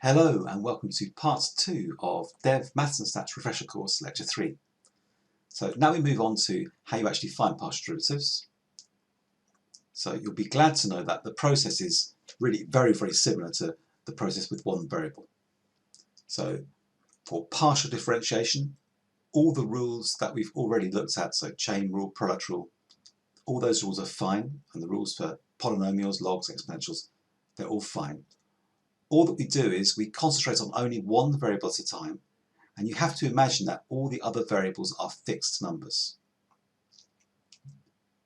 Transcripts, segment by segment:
Hello and welcome to part 2 of Dev Maths and Stats Refresher Course, Lecture 3. So now we move on to how you actually find partial derivatives. So you'll be glad to know that the process is really very similar to the process with one variable. So for partial differentiation, all the rules that we've already looked at, so chain rule, product rule, all those rules are fine, and the rules for polynomials, logs, exponentials, they're all fine. All that we do is we concentrate on only one variable at a time, and you have to imagine that all the other variables are fixed numbers.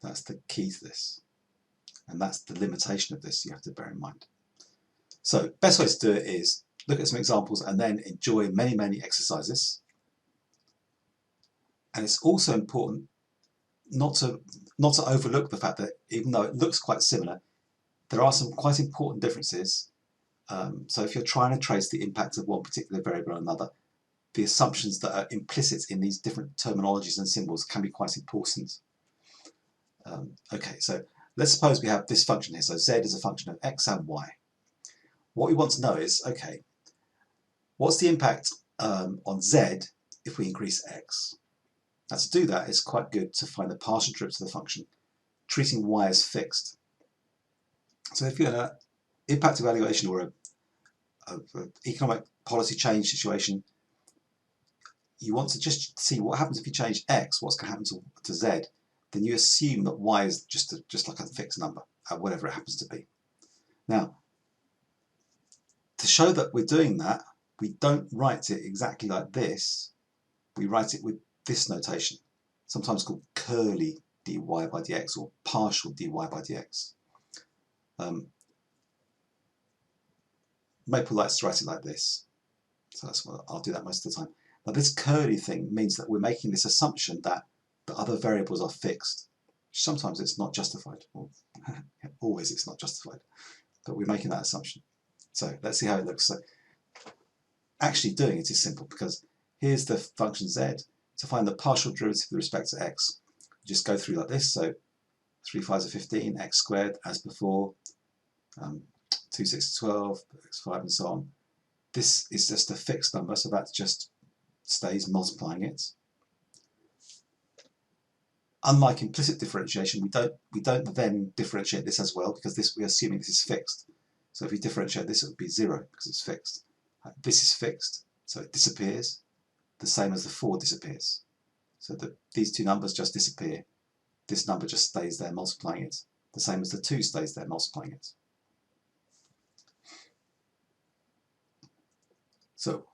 That's the key to this, and that's the limitation of this you have to bear in mind. So best way to do it is look at some examples and then enjoy many exercises. And it's also important not to overlook the fact that even though it looks quite similar, there are some quite important differences. So if you're trying to trace the impact of one particular variable on another, the assumptions that are implicit in these different terminologies and symbols can be quite important. Okay, so let's suppose we have this function here. So z is a function of x and y. What we want to know is, okay, what's the impact on z if we increase x? Now to do that, it's quite good to find the partial derivative of the function, treating y as fixed. So if you're in an impact evaluation or an economic policy change situation, you want to just see what happens if you change x, what's going to happen to z. Then you assume that y is just like a fixed number, whatever it happens to be. Now, to show that we're doing that, we don't write it exactly like this. We write it with this notation, sometimes called curly dy by dx or partial dy by dx. Maple likes to write it like this, so that's what I'll do that most of the time. Now this curly thing means that we're making this assumption that the other variables are fixed. Sometimes it's not justified, or always it's not justified, but we're making that assumption. So let's see how it looks. So actually doing it is simple, because here's the function z. To find the partial derivative with respect to x, you just go through like this. So 3 5s are 15, x squared as before, 2 6 12, x5 and so on. This is just a fixed number, so that just stays multiplying it. Unlike implicit differentiation, we don't then differentiate this as well, because we're assuming this is fixed. So if we differentiate this, it would be 0 because it's fixed. This is fixed, so it disappears, the same as the 4 disappears. So these two numbers just disappear. This number just stays there multiplying it, the same as the 2 stays there multiplying it. So,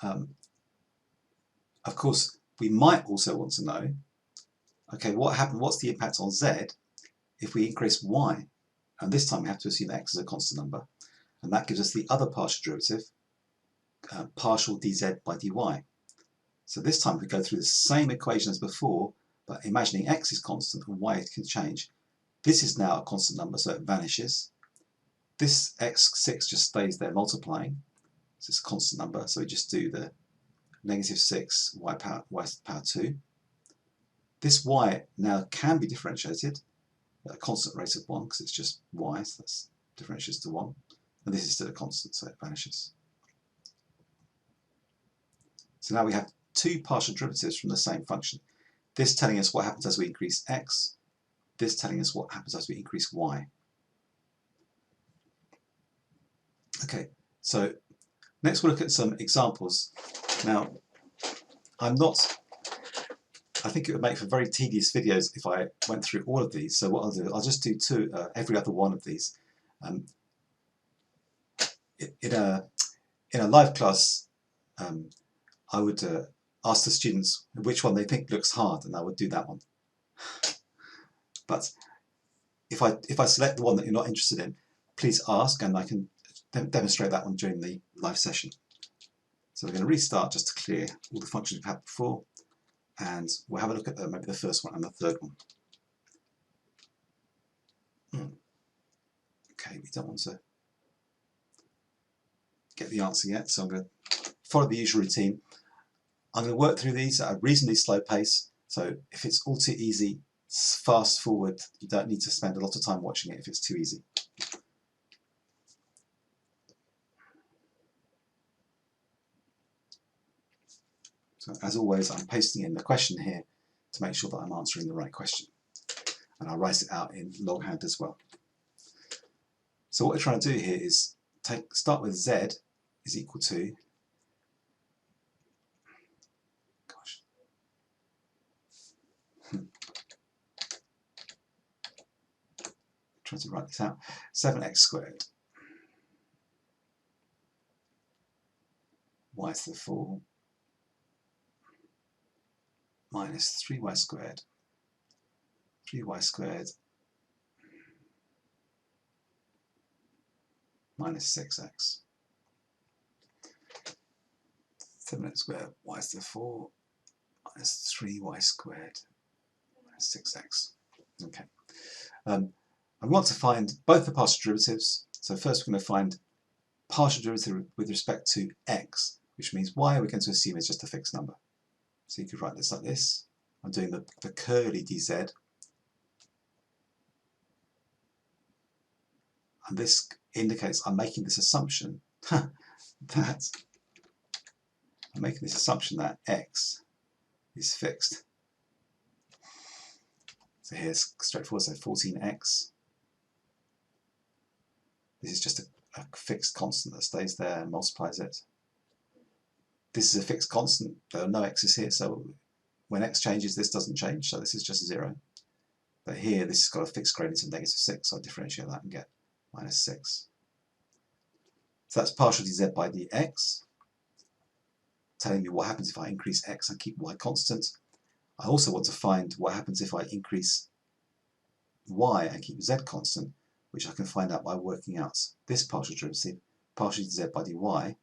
of course, we might also want to know, okay, what's the impact on z if we increase y? And this time we have to assume x is a constant number, and that gives us the other partial derivative, partial dz by dy. So this time we go through the same equation as before, but imagining x is constant and y can change. This is now a constant number, so it vanishes. This x6 just stays there multiplying, so it's a constant number, so we just do the -6 y power 2. This y now can be differentiated at a constant rate of 1, because it's just y, so that's differentiates to 1. And this is still a constant, so it vanishes. So now we have two partial derivatives from the same function. This telling us what happens as we increase x, this telling us what happens as we increase y. Okay, so next we'll look at some examples. Now, I think it would make for very tedious videos if I went through all of these, so what I'll do, I'll just do every other one of these. In a live class, I would ask the students which one they think looks hard, and I would do that one. But if I select the one that you're not interested in, please ask, and I can demonstrate that one during the live session. So we're going to restart just to clear all the functions we've had before, and we'll have a look at maybe the first one and the third one. Okay, we don't want to get the answer yet, so I'm going to follow the usual routine. I'm going to work through these at a reasonably slow pace, so if it's all too easy, fast forward. You don't need to spend a lot of time watching it if it's too easy. So as always, I'm pasting in the question here to make sure that I'm answering the right question. And I'll write it out in longhand as well. So what we're trying to do here is start with z is equal to, trying to write this out, 7x squared y to the 4 minus 3y squared, 3y squared minus 6x. 7x squared y to the 4 minus 3y squared minus 6x. Okay. I want to find both the partial derivatives. So first we're going to find partial derivative with respect to x, which means y we're going to assume is just a fixed number. So you could write this like this. I'm doing the curly dz. And this indicates I'm making this assumption that x is fixed. So here's straightforward, so 14x. This is just a fixed constant that stays there and multiplies it. This is a fixed constant, there are no x's here, so when x changes this doesn't change, so this is just 0. But here this has got a fixed gradient of -6, so I differentiate that and get -6. So that's partial dz by dx, telling me what happens if I increase x and keep y constant. I also want to find what happens if I increase y and keep z constant, which I can find out by working out this partial derivative, partial dz by dy.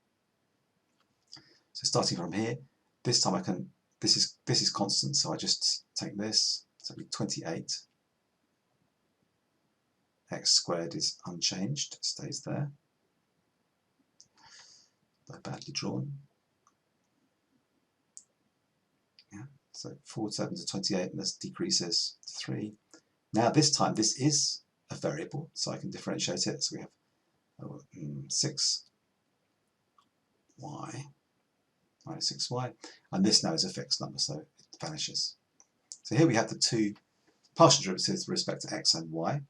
So starting from here, this time I can, this is constant, so I just take this, so it'll be 28. X squared is unchanged, it stays there. Though badly drawn. Yeah, so 4 7 to 28, and this decreases to 3. Now this time this is a variable, so I can differentiate it. So we have 6y minus 6y, and this now is a fixed number, so it vanishes. So here we have the two partial derivatives with respect to x and y.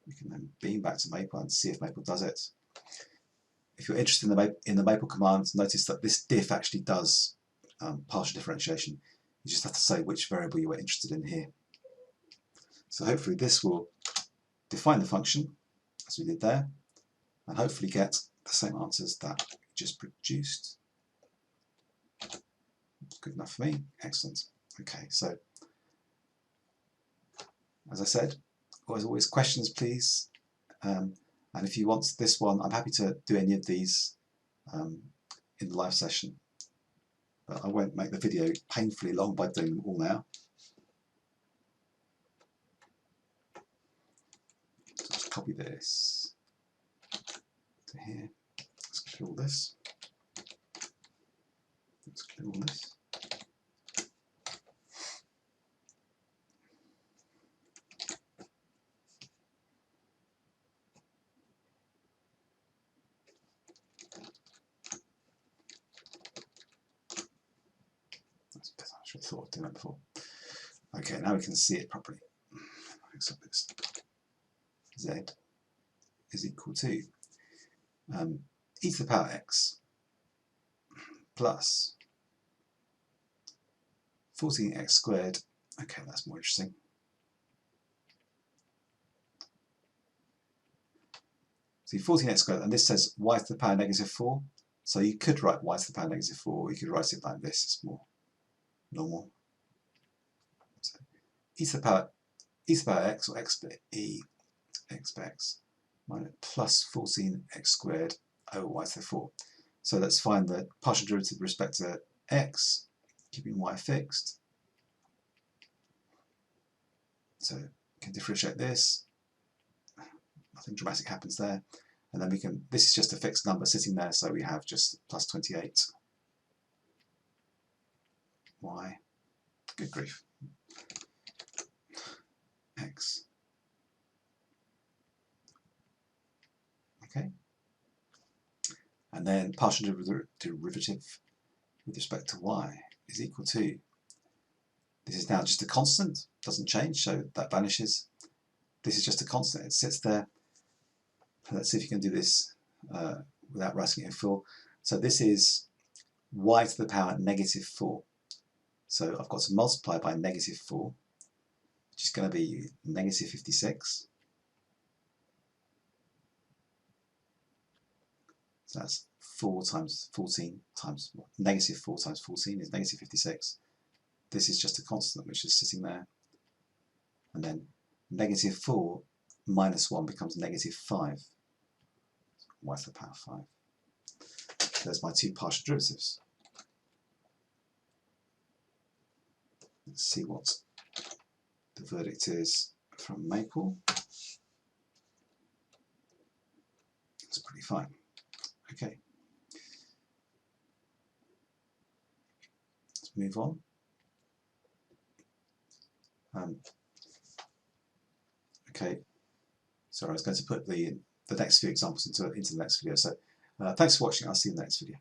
We can then beam back to Maple and see if Maple does it. If you're interested in the Maple command, notice that this diff actually does partial differentiation. You just have to say which variable you were interested in here. So hopefully this will define the function, as we did there, and hopefully get the same answers that we just produced. Good enough for me. Excellent. Okay, so as I said, as always, questions please. And if you want this one, I'm happy to do any of these in the live session. But I won't make the video painfully long by doing them all now. So just copy this to here. Let's clear all this. Let's clear all this. I should have thought of doing that before. Okay, now we can see it properly. So this z is equal to e to the power x plus 14x squared. Okay, that's more interesting. See, 14x squared, and this says y to the power -4. So you could write y to the power -4, or you could write it like this. It's more normal. So e to the power x, or x bit e x by x minus plus 14x squared over y to the 4. So let's find the partial derivative with respect to x, keeping y fixed. So we can differentiate this. Nothing dramatic happens there. And then we can, this is just a fixed number sitting there, so we have just plus 28 y, good grief, x. Okay. And then partial derivative with respect to y is equal to, this is now just a constant, doesn't change, so that vanishes. This is just a constant, it sits there. Let's see if you can do this without writing it in full. So this is y to the power negative 4. So I've got to multiply by negative 4, which is going to be negative 56. So that's 4 times 14 times, negative 4 times 14 is negative 56. This is just a constant which is sitting there. And then negative 4 minus 1 becomes negative 5. Y to the power 5. There's my two partial derivatives. Let's see what the verdict is from Maple. It's pretty fine. Okay. Let's move on. Okay. Sorry, I was going to put the next few examples into the next video. So thanks for watching. I'll see you in the next video.